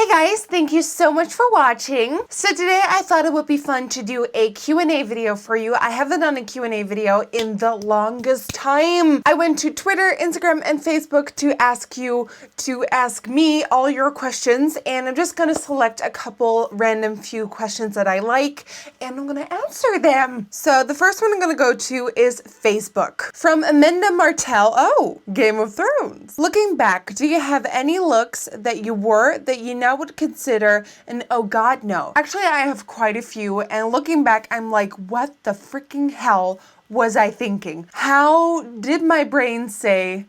guys, thank you so much for watching. So today I thought it would be fun to do a Q&A video for you. I haven't done a Q&A video in the longest time. I went to Twitter, Instagram, and Facebook to ask you to ask me all your questions, and I'm just gonna select a couple random few questions that I like, and I'm gonna answer them. So the first one I'm gonna go to is Facebook. From Amanda Martell, oh, Game of Thrones. Looking back, do you have any looks that you wore that you now would consider an oh god no? Actually, I have quite a few, and looking back, I'm like, what the freaking hell was I thinking? How did my brain say,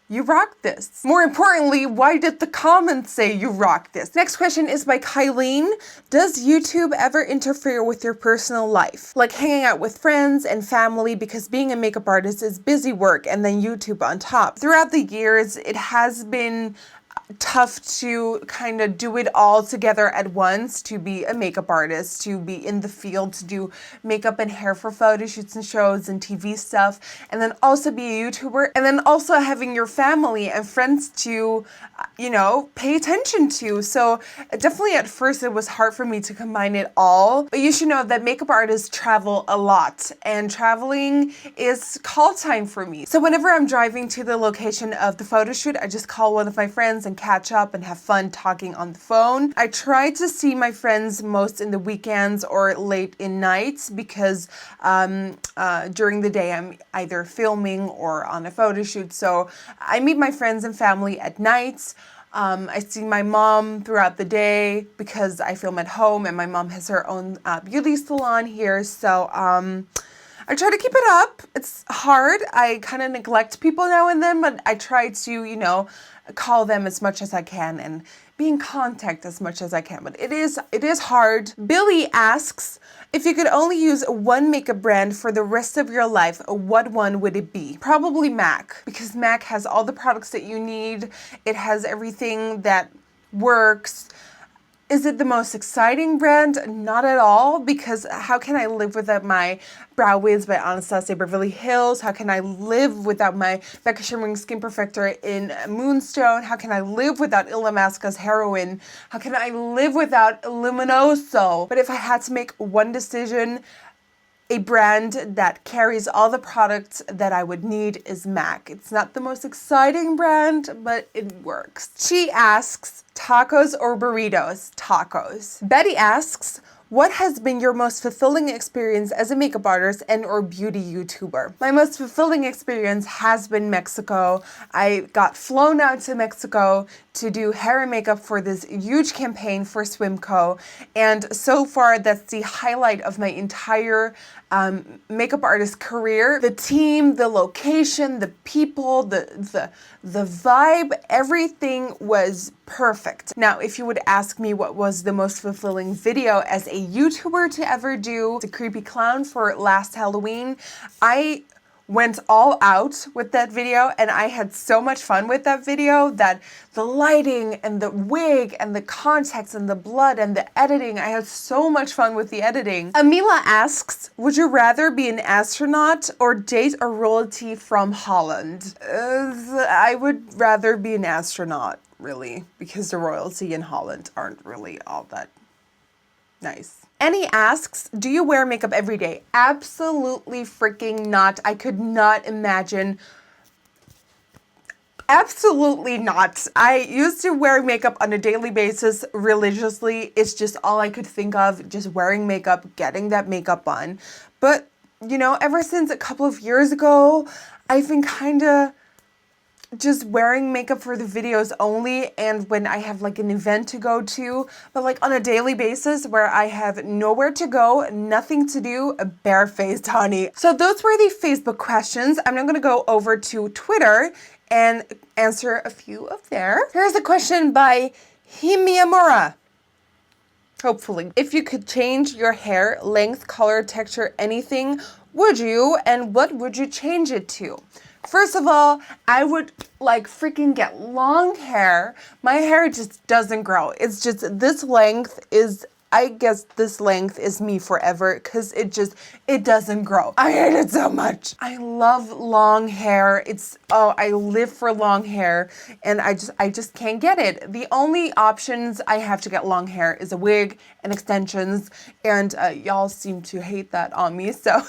you rock this? More importantly, why did the comments say you rock this? Next question is by Kylene. Does YouTube ever interfere with your personal life? Like hanging out with friends and family, because being a makeup artist is busy work and then YouTube on top. Throughout the years, it has been tough to kind of do it all together at once, to be a makeup artist, to be in the field, to do makeup and hair for photo shoots and shows and TV stuff, and then also be a YouTuber, and then also having your family and friends to, you know, pay attention to. So definitely at first it was hard for me to combine it all, but you should know that makeup artists travel a lot, and traveling is call time for me. So whenever I'm driving to the location of the photo shoot, I just call one of my friends and catch up and have fun talking on the phone. I try to see my friends most in the weekends or late in nights, because during the day I'm either filming or on a photo shoot. So I meet my friends and family at nights. I see my mom throughout the day because I film at home, and my mom has her own beauty salon here. So I try to keep it up. It's hard. I kind of neglect people now and then, but I try to, you know, call them as much as I can and be in contact as much as I can. But it is hard. Billy asks, if you could only use one makeup brand for the rest of your life, what one would it be? Probably MAC, because MAC has all the products that you need. It has everything that works. Is it the most exciting brand? Not at all, because how can I live without my Brow Wiz by Anastasia Beverly Hills? How can I live without my Becca Shimmering Skin Perfector in Moonstone? How can I live without Illamasqua's Heroine? How can I live without Luminoso? But if I had to make one decision, a brand that carries all the products that I would need is MAC. It's not the most exciting brand, but it works. She asks, tacos or burritos? Tacos. Betty asks, what has been your most fulfilling experience as a makeup artist and or beauty YouTuber? My most fulfilling experience has been Mexico. I got flown out to Mexico to do hair and makeup for this huge campaign for Swimco. And so far, that's the highlight of my entire makeup artist career. The team, the location, the people, the vibe, everything was perfect. Now, if you would ask me what was the most fulfilling video as a YouTuber to ever do, the creepy clown for last Halloween, I went all out with that video, and I had so much fun with that video that the lighting and the wig and the contacts and the blood and the editing, I had so much fun with the editing. Amila asks, would you rather be an astronaut or date a royalty from Holland? I would rather be an astronaut, really, because the royalty in Holland aren't really all that nice. Annie asks, do you wear makeup every day? Absolutely freaking not. I could not imagine. Absolutely not. I used to wear makeup on a daily basis religiously. It's just all I could think of, just wearing makeup, getting that makeup on. But, you know, ever since a couple of years ago, I've been kind of just wearing makeup for the videos only, and when I have like an event to go to, but like on a daily basis where I have nowhere to go, nothing to do, barefaced, honey. So those were the Facebook questions. I'm now gonna go over to Twitter and answer a few of there. Here's a question by Himiyamura. Hopefully. If you could change your hair, length, color, texture, anything, would you? And what would you change it to? First of all, I would like freaking get long hair. My hair just doesn't grow. It's just this length is I guess this length is me forever because it doesn't grow. I hate it so much. I love long hair. I live for long hair, and I just can't get it. The only options I have to get long hair is a wig and extensions, and y'all seem to hate that on me, so.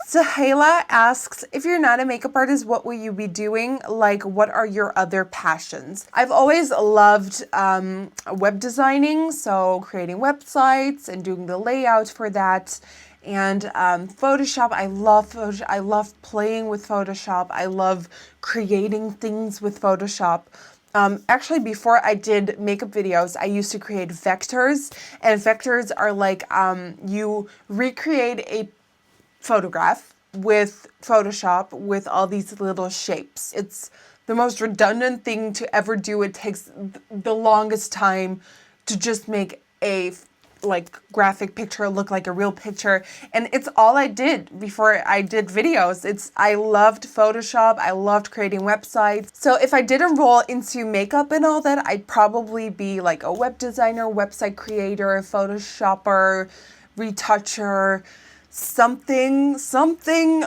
Sahela asks, if you're not a makeup artist, what will you be doing? Like, what are your other passions? I've always loved web designing, so creating websites and doing the layout for that. And Photoshop, I love Photoshop. I love playing with Photoshop. I love creating things with Photoshop. Actually, before I did makeup videos, I used to create vectors, and vectors are like you recreate a photograph with Photoshop with all these little shapes. It's the most redundant thing to ever do. It takes the longest time to just make a graphic picture look like a real picture, and it's all I did before I did videos. I loved Photoshop. I loved creating websites. So if I did enroll into makeup and all that, I'd probably be like a web designer, website creator, Photoshopper, retoucher, something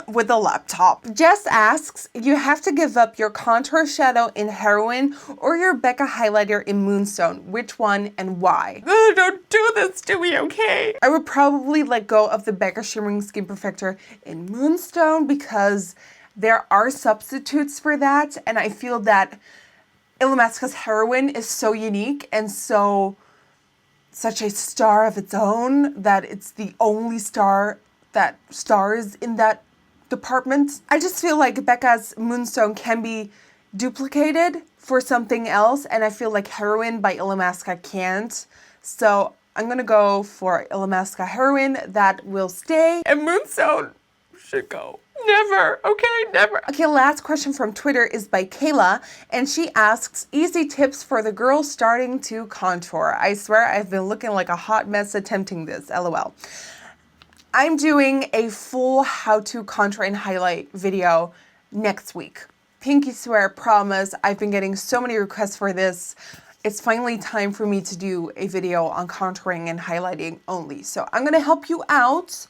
with a laptop. Jess asks, you have to give up your contour shadow in Heroine or your Becca highlighter in Moonstone. Which one and why? Oh, don't do this to me, okay? I would probably let go of the Becca Shimmering Skin Perfector in Moonstone because there are substitutes for that, and I feel that Illamasqua's Heroine is so unique and such a star of its own that it's the only star that stars in that department. I just feel like Becca's Moonstone can be duplicated for something else, and I feel like Heroine by Illamasqua can't. So I'm gonna go for Illamasqua Heroine. That will stay, and Moonstone should go. Never, okay, never. Okay, last question from Twitter is by Kayla, and she asks, easy tips for the girl starting to contour. I swear I've been looking like a hot mess attempting this, LOL. I'm doing a full how-to contour and highlight video next week. Pinky swear, promise. I've been getting so many requests for this. It's finally time for me to do a video on contouring and highlighting only. So I'm gonna help you out.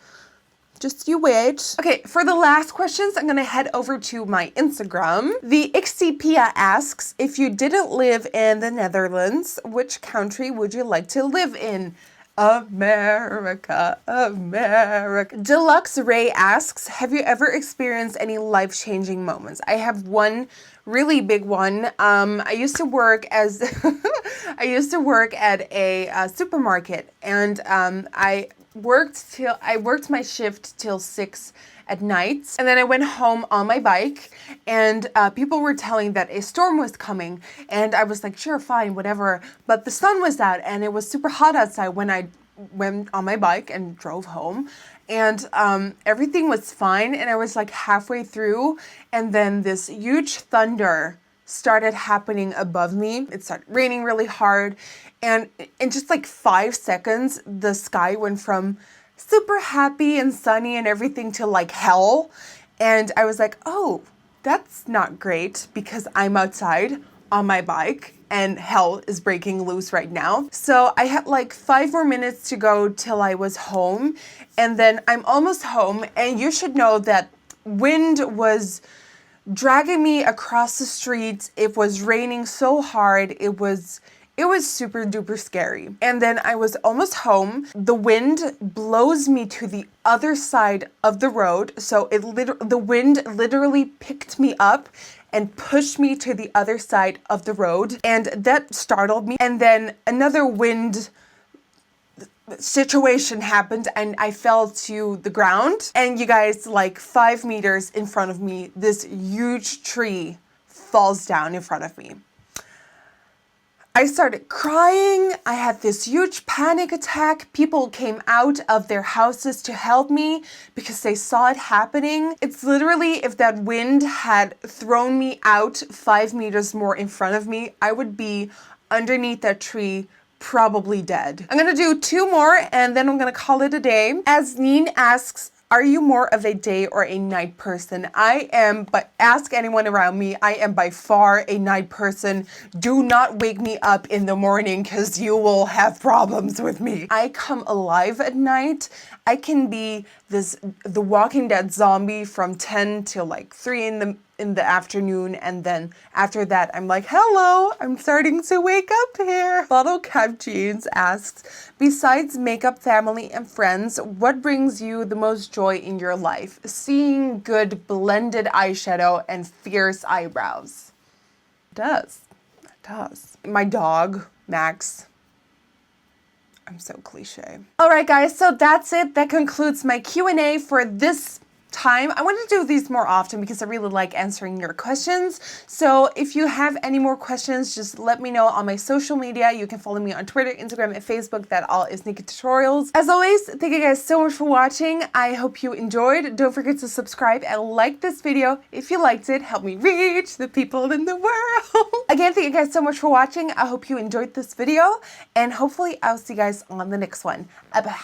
Just you wait. Okay, for the last questions, I'm gonna head over to my Instagram. The Ixipia asks, if you didn't live in the Netherlands, which country would you like to live in? America, America. Deluxe Ray asks, have you ever experienced any life-changing moments? I have one really big one. I used to work as I used to work at a supermarket, and I worked my shift till 6 at night, and then I went home on my bike, and people were telling that a storm was coming, and I was like, sure, fine, whatever, but the sun was out, and it was super hot outside when I went on my bike and drove home, and everything was fine, and I was like halfway through, and then this huge thunder started happening above me. It started raining really hard, and in just like 5 seconds, the sky went from super happy and sunny and everything to like hell. And I was like, oh, that's not great because I'm outside on my bike and hell is breaking loose right now. So I had like 5 more minutes to go till I was home, and then I'm almost home, and you should know that wind was dragging me across the street. It was raining so hard. It was super duper scary. And then I was almost home. The wind blows me to the other side of the road. So the wind literally picked me up and pushed me to the other side of the road. And that startled me. And then another wind situation happened, and I fell to the ground. And you guys, like 5 meters in front of me, this huge tree falls down in front of me. I started crying. I had this huge panic attack. People came out of their houses to help me because they saw it happening. It's literally, if that wind had thrown me out 5 meters more in front of me, I would be underneath that tree, probably dead. I'm gonna do 2 more and then I'm gonna call it a day. As Neen asks, Are you more of a day or a night person? I am, but ask anyone around me, I am by far a night person. Do not wake me up in the morning because you will have problems with me. I come alive at night. I can be the Walking Dead zombie from 10 till like 3 in the afternoon, and then after that I'm like, hello, I'm starting to wake up here. Bottle Cap Jeans asks, besides makeup, family, and friends, what brings you the most joy in your life? Seeing good blended eyeshadow and fierce eyebrows. It does. It does. My dog, Max. I'm so cliche. All right, guys, so that's it. That concludes my Q&A for this time. I want to do these more often because I really like answering your questions. So if you have any more questions, just let me know on my social media. You can follow me on Twitter, Instagram, and Facebook. That all is Nikkietutorials. As always, thank you guys so much for watching. I hope you enjoyed. Don't forget to subscribe and like this video if you liked it. Help me reach the people in the world. Again, thank you guys so much for watching. I hope you enjoyed this video, and hopefully I'll see you guys on the next one. Bye.